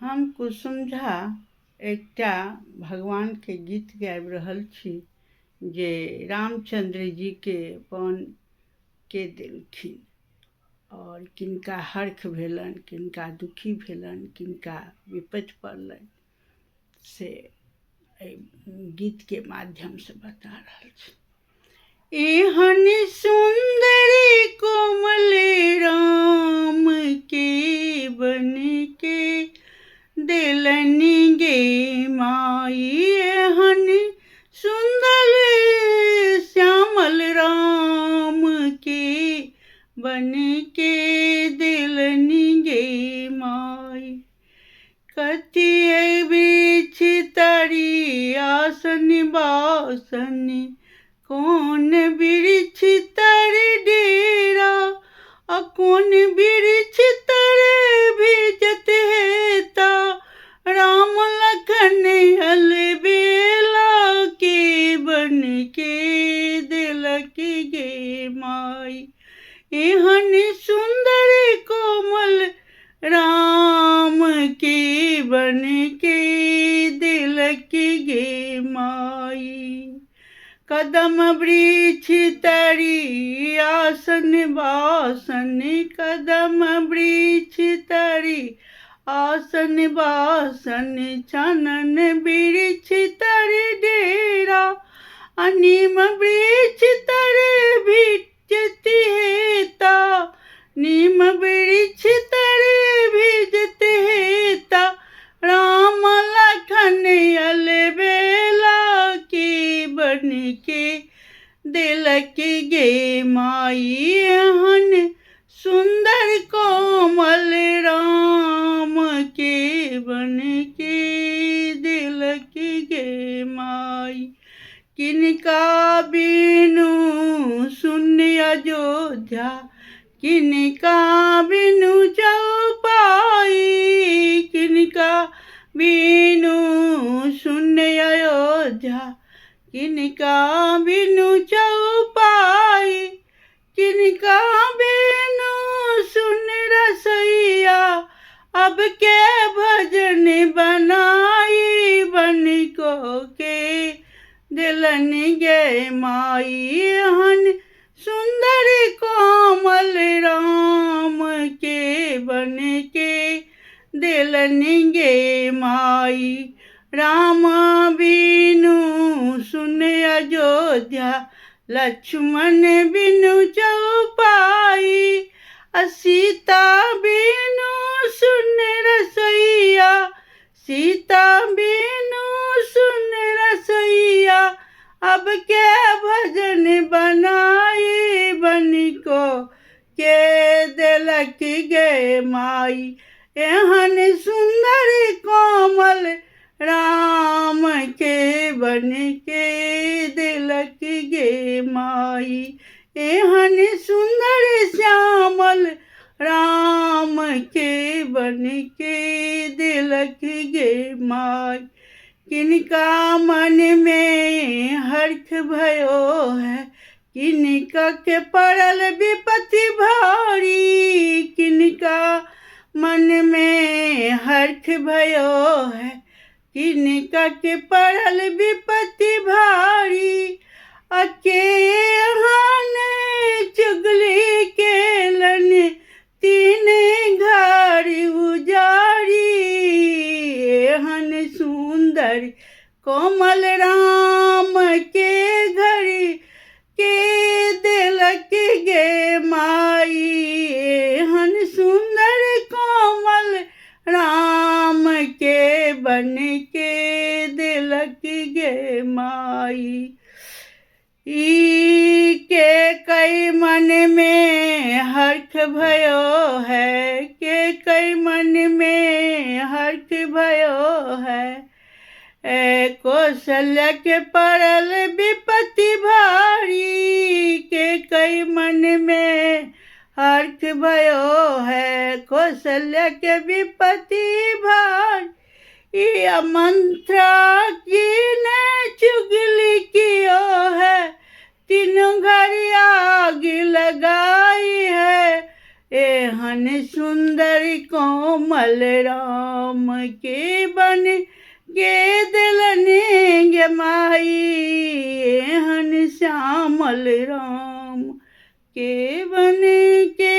हम कुसुम झा एकटा भगवान के गीत गाबि रहल छी जे रामचंद्र जी के अपन के देलखिन और किनका हर्ष भेलनि, किनका दुखी भेलनि, किनका विपत्ति पड़लनि से एहि गीत के माध्यम से बता रहल छी। एहन सुंदरी कोमल राम के बन के देलनि गे माई, एहन सुंदर श्यामल राम के बन के देलनि गे माई। कथी वृक्ष तरी आसन बासन, कौन वृक्ष तर डेरा, कौन वृक्ष तर भेजत हेता, राम लखन अलबेला के बन के देलक गे माई। एहन सुंदर कोमल राम के बन के देलक गे माई। कदम वृक्ष तरी आसन बासन, कदम वृक्ष तरी आसन बासन, छनन वृक्ष तर डेरा, नीम वृक्ष तर भिजत हेता, नीम वृक्ष तर भिजत हेता, राम लखन अलबेला के बन के देलक गे माई। एहन सुंदर कोमल राम के बन के देलक गे माई। किनका बिनु शून्य अयोध्या, किनका बिनु चौपाई, किनका बिनु शून्य अयोध्या, किनका बिनु चौपाई, किनका बिनु सुन रसैया, अब के भजन बनाई, बन को के देलनि गे माई। एहन सुंदर कोमल राम के बन के देलनि गे माई। राम बिनु सुन अयोध्या, लक्ष्मण बिनु चौपाई, सीता बिनु सुन रसैया, सीता बिनु सुन रसैया, अब के भजन बनाई, बन को के देलक गे माई। एहन सुंदर कोमल राम के बन के देलक गे माई। एहन सुंदर श्यामल राम के बन के देलक गे माई। किनका मन में हर्ष भयो है, किनका के पड़ल विपत्ति भारी, किनका मन में हर्ष भयो है, किनका के पड़ल विपत्ति भारी। अकेहन चुगली केलन तीन घर उजारी, एहन सुंदर कोमल राम के घड़ी के देलक गे माई। एहन सुंदर कोमल राम के बन के देलक गे माई। के कई मन में हर्ष भयो है, के कई मन में हर्ष भयो है, कौशल्या के पड़ल विपत्ति भारी, के कई मन में हर्ष भयो है, कौशल्या के विपत्ति भारी। मंत्रा की ने चुगली कियो है, तीनों घर आग लगाई है, एहन सुंदर कोमल राम के बन के दिलनि गे माई एहन श्यामल राम के बन के